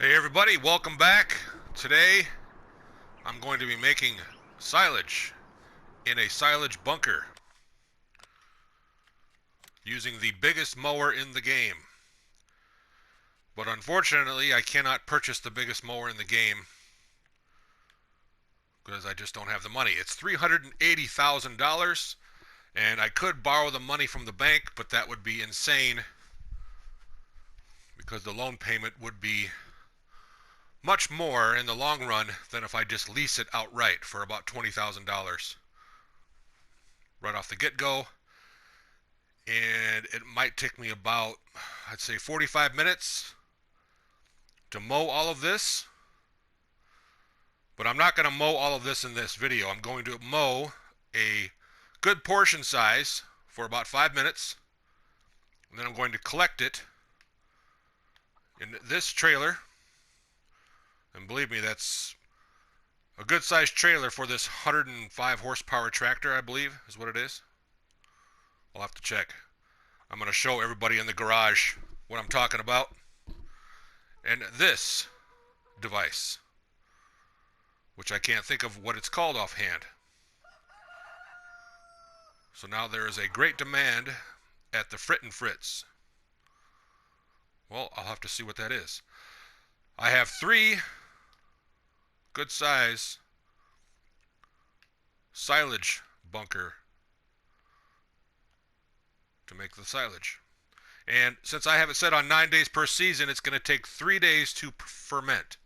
Hey everybody, welcome back. Today I'm going to be making silage in a silage bunker using the biggest mower in the game. But unfortunately I cannot purchase the biggest mower in the game because I just don't have the money. It's $380,000 and I could borrow the money from the bank, but that would be insane because the loan payment would be much more in the long run than if I just lease it outright for about $20,000 right off the get-go. And it might take me about, I'd say 45 minutes to mow all of this. But I'm not going to mow all of this in this video. I'm going to mow a good portion size for about 5 minutes. And then I'm going to collect it in this trailer. And believe me, that's a good sized trailer for this 105 horsepower tractor, I believe is what it is. I'll have to check. I'm going to show everybody in the garage what I'm talking about. And this device, which I can't think of what it's called offhand. So now there is a great demand at the Frit and Fritz. Well, I'll have to see what that is. I have 3 good size silage bunker to make the silage. And since I have it set on 9 days per season, it's going to take 3 days to ferment.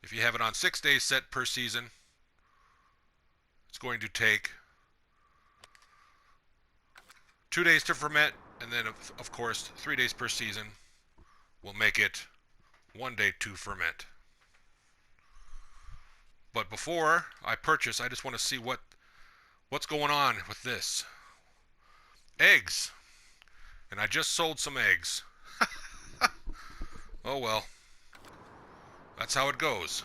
If you have it on 6 days set per season, it's going to take 2 days to ferment, and then of course 3 days per season will make it 1 day to ferment. But before I purchase, I just want to see what's going on with this. Eggs. And I just sold some eggs. Oh well. That's how it goes.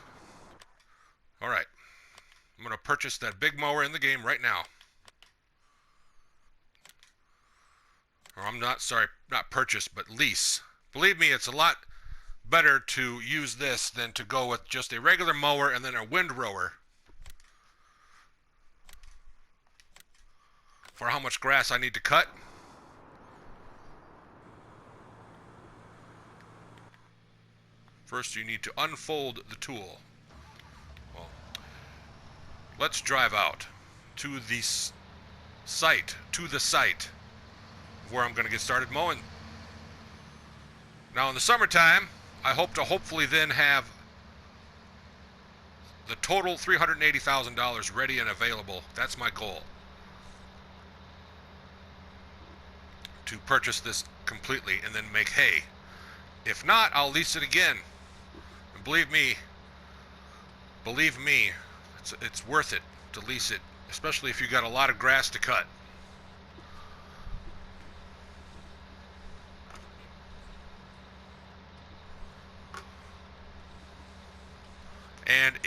Alright. I'm going to purchase that big mower in the game right now. Or I'm not, sorry, not purchase, but lease. Believe me, it's a lot better to use this than to go with just a regular mower and then a windrower for how much grass I need to cut. First you need to unfold the tool. Well, let's drive out to the site where I'm going to get started mowing. Now in the summertime, I hope to hopefully then have the total $380,000 ready and available. That's my goal. To purchase this completely and then make hay. If not, I'll lease it again. And believe me, it's worth it to lease it, especially if you got a lot of grass to cut. And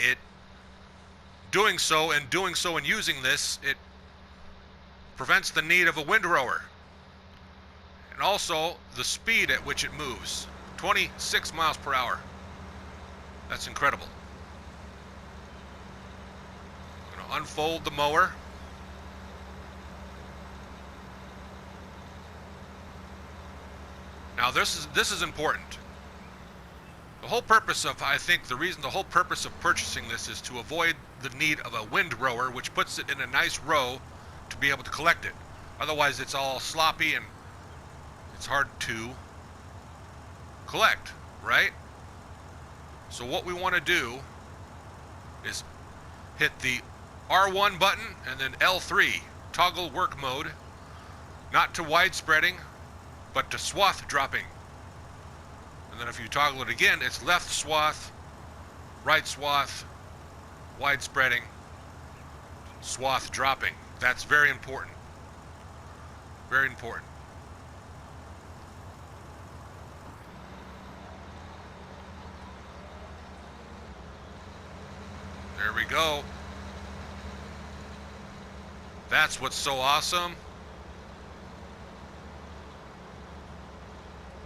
doing so and using this, it prevents the need of a windrower. And also the speed at which it moves, 26 miles per hour. That's incredible. I'm going to unfold the mower. Now this is important. The whole purpose of, the whole purpose of purchasing this is to avoid the need of a windrower, which puts it in a nice row to be able to collect it. Otherwise it's all sloppy and it's hard to collect, right? So what we want to do is hit the R1 button and then L3, toggle work mode, not to wide spreading, but to swath dropping. And then if you toggle it again, it's left swath, right swath, wide spreading, swath dropping. That's very important. Very important. There we go. That's what's so awesome.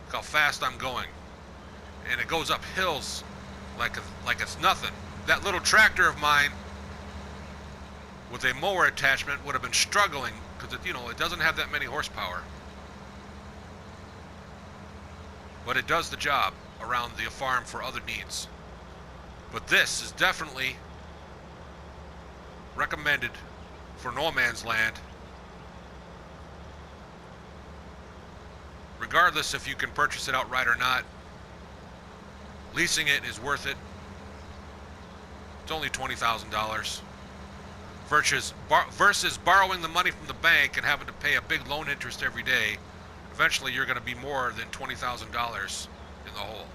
Look how fast I'm going. and it goes up hills like it's nothing. That little tractor of mine with a mower attachment would have been struggling because it doesn't have that many horsepower. But it does the job around the farm for other needs. But this is definitely recommended for no man's land. Regardless if you can purchase it outright or not, leasing it is worth it. It's only $20,000 versus borrowing the money from the bank and having to pay a big loan interest every day. Eventually you're going to be more than $20,000 in the hole.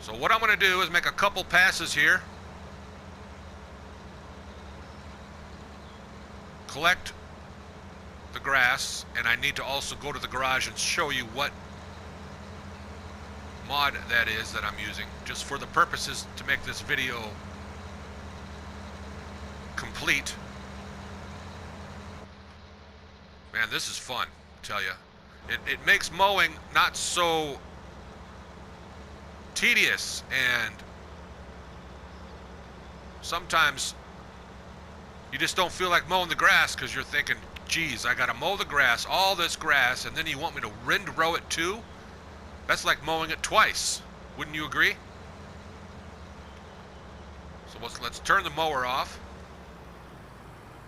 So what I'm going to do is make a couple passes here, collect the grass, and I need to also go to the garage and show you what mod that is that I'm using, just for the purposes to make this video complete. Man, this is fun, I tell you. It makes mowing not so tedious, and sometimes you just don't feel like mowing the grass because you're thinking, geez, I gotta mow the grass, all this grass, and then you want me to windrow it too? That's like mowing it twice. Wouldn't you agree? So let's turn the mower off.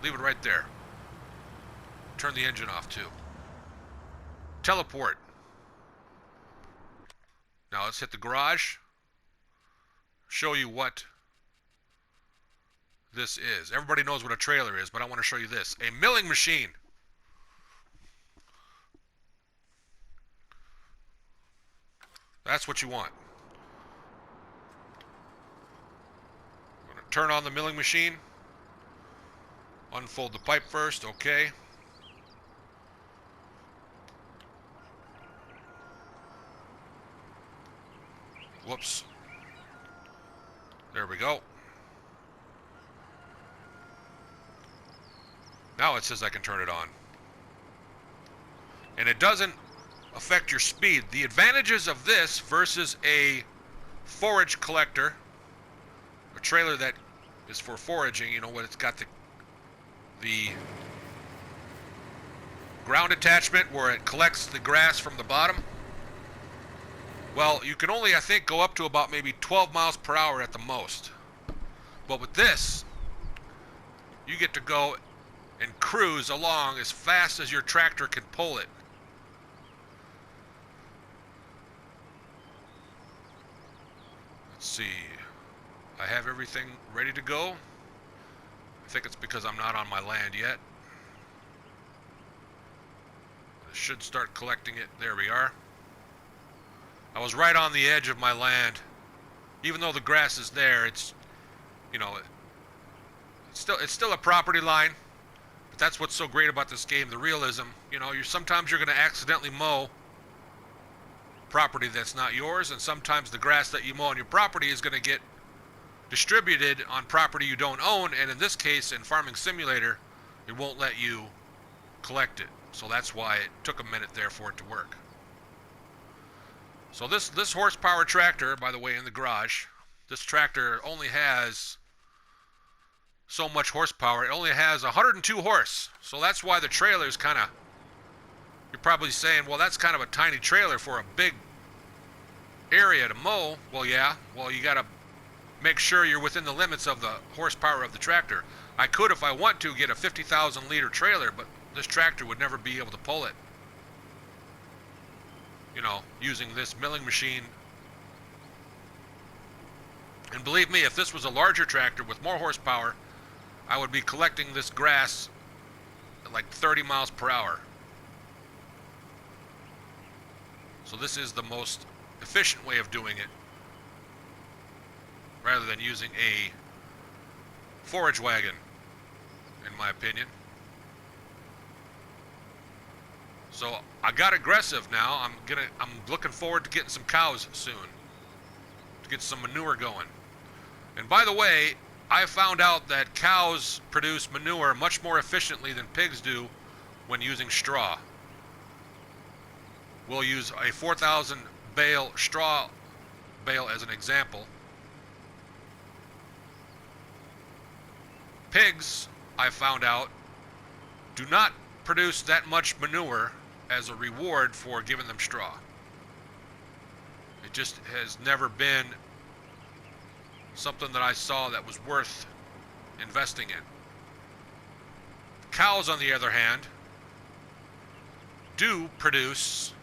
Leave it right there. Turn the engine off too. Teleport. Now let's hit the garage. Show you what this is. Everybody knows what a trailer is, but I want to show you this. A milling machine. That's what you want. I'm going to turn on the milling machine. Unfold the pipe first, okay. Whoops. There we go. Now it says I can turn it on. And it doesn't affect your speed. The advantages of this versus a forage collector, a trailer that is for foraging, what it's got the ground attachment where it collects the grass from the bottom. Well, you can only, I think, go up to about maybe 12 miles per hour at the most. But with this, you get to go and cruise along as fast as your tractor can pull it. Let's see. I have everything ready to go. I think it's because I'm not on my land yet. I should start collecting it. There we are. I was right on the edge of my land. Even though the grass is there, it's still a property line. But that's what's so great about this game, the realism. Sometimes you're going to accidentally mow property that's not yours, and sometimes the grass that you mow on your property is going to get distributed on property you don't own, and in this case, in Farming Simulator, it won't let you collect it. So that's why it took a minute there for it to work. So this horsepower tractor, by the way, in the garage, this tractor only has so much horsepower. It only has 102 horse. So that's why the trailer is kind of, you're probably saying, well, that's kind of a tiny trailer for a big area to mow. Well, yeah. Well, you got to make sure you're within the limits of the horsepower of the tractor. I could, if I want to, get a 50,000 liter trailer, but this tractor would never be able to pull it. Using this milling machine. And believe me, if this was a larger tractor with more horsepower, I would be collecting this grass at like 30 miles per hour. So this is the most efficient way of doing it, rather than using a forage wagon, in my opinion. So I got aggressive now. I'm looking forward to getting some cows soon, to get some manure going. And by the way, I found out that cows produce manure much more efficiently than pigs do when using straw. We'll use a 4,000 bale straw bale as an example. Pigs, I found out, do not produce that much manure as a reward for giving them straw. It just has never been something that I saw that was worth investing in. Cows, on the other hand, do produce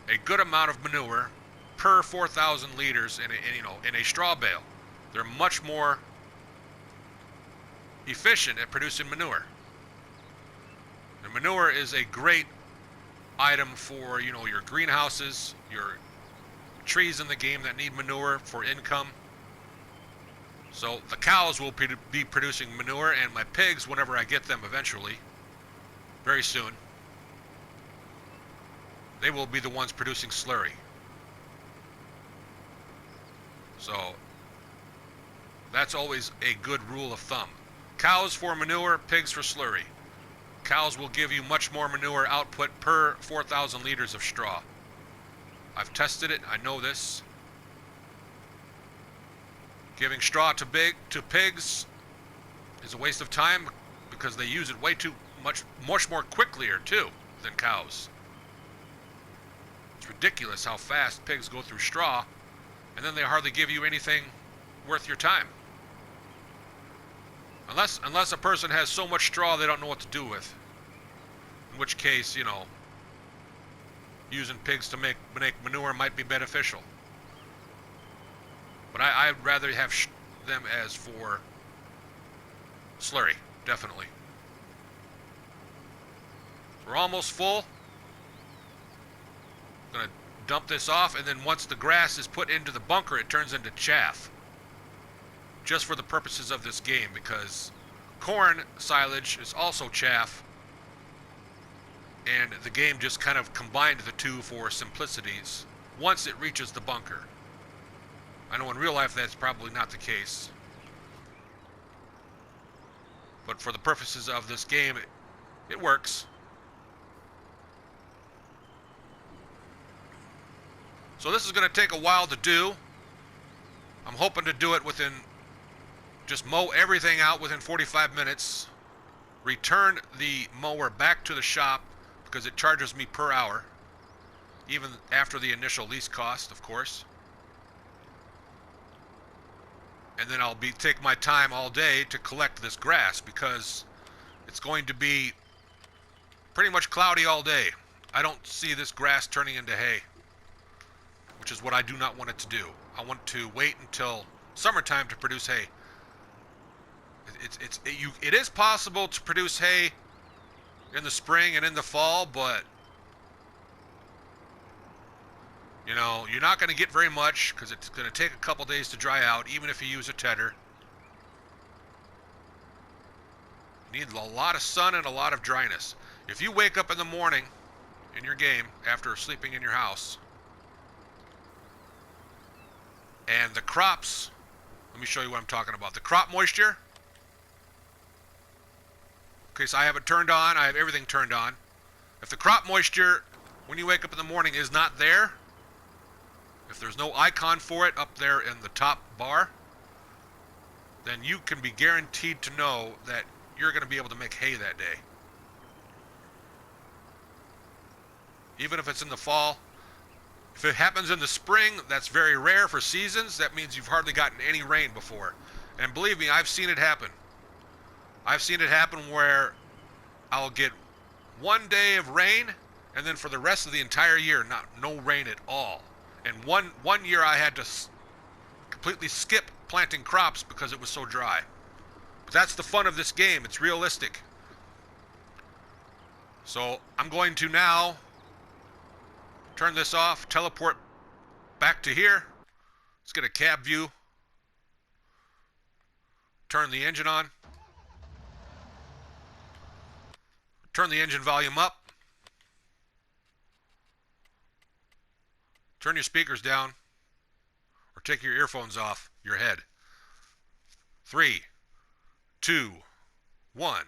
a good amount of manure per 4,000 liters in a straw bale. They're much more efficient at producing manure. And manure is a great item for, your greenhouses, your trees in the game that need manure for income. So the cows will be producing manure, and my pigs, whenever I get them eventually, very soon, they will be the ones producing slurry. So that's always a good rule of thumb. Cows for manure, pigs for slurry. Cows will give you much more manure output per 4,000 liters of straw. I've tested it, I know this. Giving straw to pigs is a waste of time because they use it way too much more quickly too than cows. It's ridiculous how fast pigs go through straw, and then they hardly give you anything worth your time. Unless a person has so much straw they don't know what to do with. In which case, using pigs to make manure might be beneficial. But I'd rather have them as for slurry, definitely. We're almost full. I'm going to dump this off, and then once the grass is put into the bunker, it turns into chaff. Just for the purposes of this game, because corn silage is also chaff, and the game just kind of combined the two for simplicities once it reaches the bunker. I know in real life that's probably not the case, but for the purposes of this game, it works. So this is going to take a while to do. I'm hoping to do it within, just mow everything out within 45 minutes, return the mower back to the shop because it charges me per hour, even after the initial lease cost, of course. And then I'll take my time all day to collect this grass because it's going to be pretty much cloudy all day. I don't see this grass turning into hay, which is what I do not want it to do. I want to wait until summertime to produce hay. It is possible to produce hay in the spring and in the fall, but you're not going to get very much because it's going to take a couple days to dry out, even if you use a tedder. You need a lot of sun and a lot of dryness. If you wake up in the morning in your game after sleeping in your house, and the crops, let me show you what I'm talking about. The crop moisture. Okay, so I have it turned on. I have everything turned on. If the crop moisture, when you wake up in the morning, is not there, if there's no icon for it up there in the top bar, then you can be guaranteed to know that you're going to be able to make hay that day. Even if it's in the fall. If it happens in the spring, that's very rare for seasons. That means you've hardly gotten any rain before. And believe me, I've seen it happen. I've seen it happen where I'll get one day of rain, and then for the rest of the entire year, no rain at all. And one year I had to completely skip planting crops because it was so dry. But that's the fun of this game. It's realistic. So I'm going to now turn this off, teleport back to here. Let's get a cab view. Turn the engine on. Turn the engine volume up. Turn your speakers down. Or take your earphones off your head. 3, 2, 1.